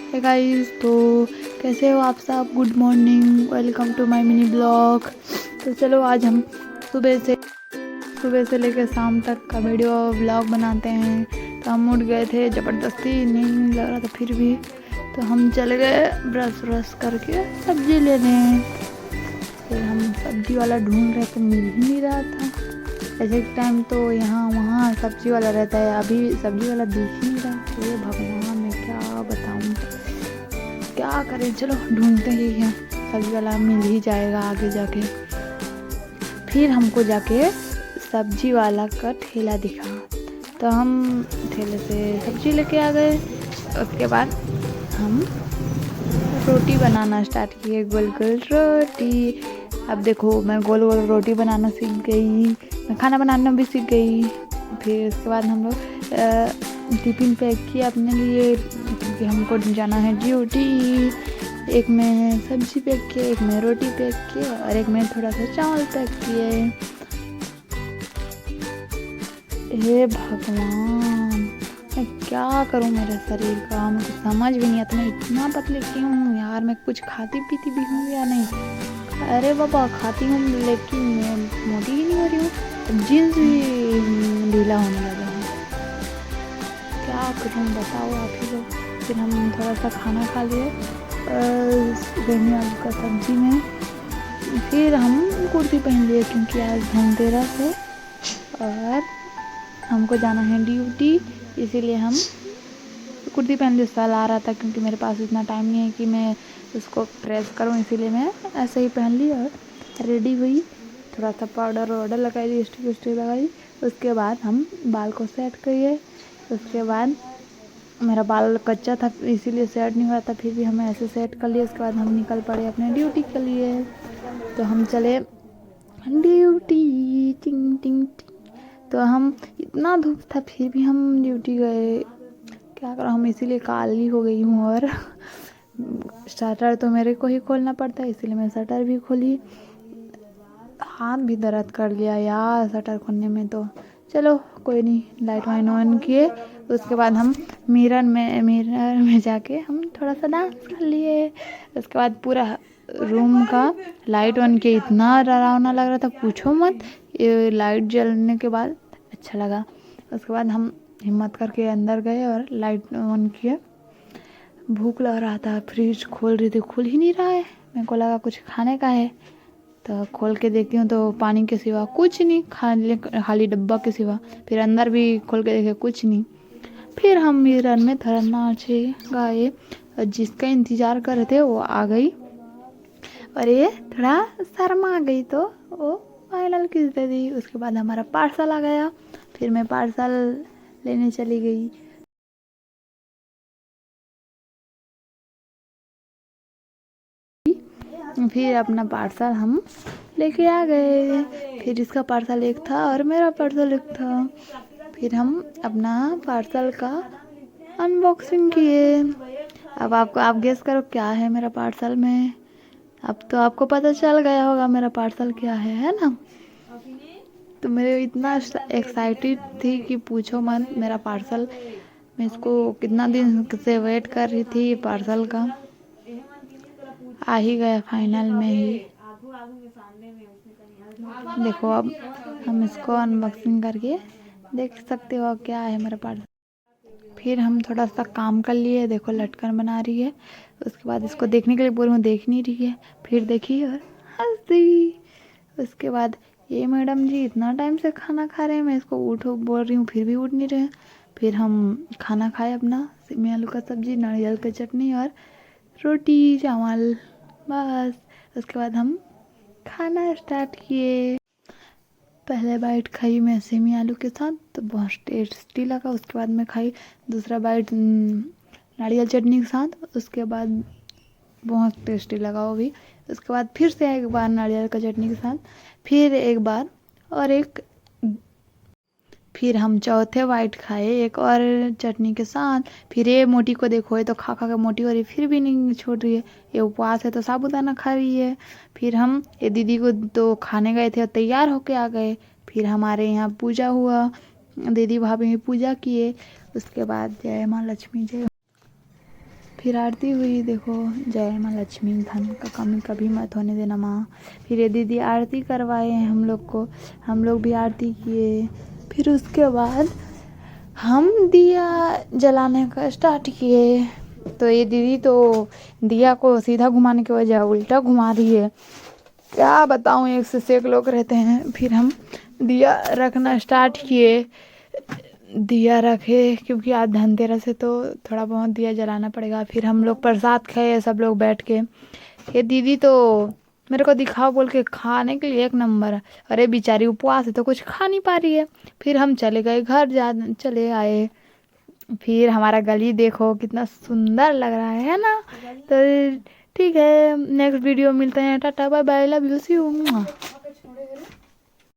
Hey guys, तो कैसे हो आप सब। Good morning, welcome to my mini blog. तो चलो आज हम सुबह से लेकर शाम तक का वीडियो ब्लॉग बनाते हैं। तो हम उठ गए थे, ज़बरदस्ती नहीं लग रहा था फिर भी, तो हम चले गए ब्रश करके सब्जी लेने। फिर हम सब्जी वाला ढूंढ रहे थे, मिल ही नहीं रहा था। ऐसे टाइम तो यहाँ वहाँ सब्जी वाला रहता है, अभी सब्जी वाला दिख ही नहीं रहा। ये भगवान, मैं क्या बताऊँ, क्या करें। चलो ढूंढते ही हैं, सब्जी वाला मिल ही जाएगा आगे जाके। फिर हमको जाके सब्जी वाला का ठेला दिखा, तो हम ठेले से सब्जी लेके आ गए। उसके बाद हम रोटी बनाना स्टार्ट किए, गोल गोल रोटी। अब देखो, मैं गोल गोल रोटी बनाना सीख गई, मैं खाना बनाना भी सीख गई। फिर उसके बाद हम लोग टिफ़िन पैक किया अपने लिए, क्योंकि हमको जाना है ड्यूटी। एक में सब्जी पैक किए, एक में रोटी पैक किए, और एक में थोड़ा सा चावल पैक किए। हे भगवान, मैं क्या करूं मेरे शरीर का, मुझे समझ भी नहीं आता। मैं इतना पतली क्यों हूँ यार। मैं कुछ खाती पीती भी हूँ या नहीं। अरे बाबा, खाती हूँ लेकिन मैं मोटी ही नहीं हो रही हूँ, जीन्स भी ढीला होने लगा है। क्या करूँ बताओ आप ही लोग। फिर हम थोड़ा सा खाना खा लिए बैंगन आलू का सब्जी में। फिर हम कुर्ती पहन लिए, क्योंकि आज धनतेरस है और हमको जाना है ड्यूटी, इसीलिए हम कुर्ती पहन ली। साल आ रहा था, क्योंकि मेरे पास इतना टाइम नहीं है कि मैं उसको प्रेस करूं, इसीलिए मैं ऐसे ही पहन ली और रेडी हुई। थोड़ा सा पाउडर लगाई, लिपस्टिक लगाई। उसके बाद हम बाल को सेट करिए। उसके बाद मेरा बाल कच्चा था, इसीलिए सेट नहीं हुआ था, फिर भी हमें ऐसे सेट कर लिया। उसके बाद हम निकल पड़े अपने ड्यूटी के लिए। तो हम चले ड्यूटी, टिंग टिंग टिंग। तो हम, इतना धूप था फिर भी हम ड्यूटी गए। क्या करो, हम इसीलिए काली हो गई हूँ। और शटर तो मेरे को ही खोलना पड़ता है, इसीलिए मैं शटर भी खोली। हाथ भी दर्द कर लिया यार शटर खोलने में। तो चलो कोई नहीं, लाइट वाइन ऑन किए। उसके बाद हम मिरर में जाके हम थोड़ा सा डांस कर लिए। उसके बाद पूरा रूम का लाइट ऑन किए, इतना डरावना लग रहा था पूछो मत। ये लाइट जलने के बाद अच्छा लगा। उसके बाद हम हिम्मत करके अंदर गए और लाइट ऑन किए। भूख लग रहा था, फ्रिज खोल रही थी, खुल ही नहीं रहा है। मेरे को लगा कुछ खाने का है, तो खोल के देखती हूँ तो पानी के सिवा कुछ नहीं, खाली डब्बा के सिवा। फिर अंदर भी खोल के देखे, कुछ नहीं। फिर हम मिरर में थोड़ा नाचे गाए, और जिसका इंतज़ार कर रहे थे वो आ गई, और ये थोड़ा शर्मा गई तो वो फाइनल किस दे दी। उसके बाद हमारा पार्सल आ गया, फिर मैं पार्सल लेने चली गई। फिर अपना पार्सल हम लेके आ गए। फिर इसका पार्सल एक था और मेरा पार्सल एक था। फिर हम अपना पार्सल का अनबॉक्सिंग किए। अब आप गेस करो क्या है मेरा पार्सल में। अब तो आपको पता चल गया होगा मेरा पार्सल क्या है ना। तो मेरे इतना एक्साइटेड थी कि पूछो मत। मेरा पार्सल, मैं इसको कितना दिन से वेट कर रही थी पार्सल का। आ ही गया फाइनल में ही। देखो, अब हम इसको अनबॉक्सिंग करके देख सकते हो क्या है मेरा पार्सल। फिर हम थोड़ा सा काम कर लिए, देखो लटकन बना रही है। उसके बाद इसको देखने के लिए बोल रही हूँ, देख नहीं रही है। फिर देखी और हंस दी। उसके बाद ये मैडम जी इतना टाइम से खाना खा रहे हैं, मैं इसको उठो बोल रही हूँ फिर भी उठ नहीं रहे। फिर हम खाना खाए अपना, सेमी आलू का सब्जी, नारियल की चटनी और रोटी चावल, बस। उसके बाद हम खाना स्टार्ट किए। पहले बाइट खाई मैं सेमी आलू के साथ, तो बहुत टेस्टी लगा। उसके बाद मैं खाई दूसरा बाइट नारियल चटनी के साथ, उसके बाद बहुत टेस्टी लगा वो भी। उसके बाद फिर से एक बार नारियल का चटनी के साथ, फिर एक बार और एक, फिर हम चौथे बाइट खाए एक और चटनी के साथ। फिर ये मोटी को देखो, ये तो खा खा के मोटी हो रही है, फिर भी नहीं छोड़ रही है। ये उपवास है तो साबूदाना खा रही है। फिर हम ये दीदी को तो खाने गए थे और तैयार होके आ गए। फिर हमारे यहाँ पूजा हुआ, दीदी भाभी पूजा किए। उसके बाद जय माँ लक्ष्मी जय। फिर आरती हुई, देखो जय माँ लक्ष्मी, धन का कमी कभी मत होने देना माँ। फिर ये दीदी आरती करवाए हैं हम लोग को, हम लोग भी आरती किए। फिर उसके बाद हम दिया जलाने का स्टार्ट किए। तो ये दीदी तो दिया को सीधा घुमाने की वजह उल्टा घुमा रही है, क्या बताऊँ, एक से एक लोग रहते हैं। फिर हम दिया रखना स्टार्ट किए, दिया रखे क्योंकि आज धनतेरस है तो थोड़ा बहुत दिया जलाना पड़ेगा। फिर हम लोग प्रसाद खाए सब लोग बैठ के। ये दीदी तो मेरे को दिखाओ बोल के खाने के लिए एक नंबर है, अरे बेचारी उपवास है तो कुछ खा नहीं पा रही है। फिर हम चले गए घर, चले आए। फिर हमारा गली देखो कितना सुंदर लग रहा है ना। तो ठीक है, नेक्स्ट वीडियो मिलते हैं, tata bye bye, love you, see you.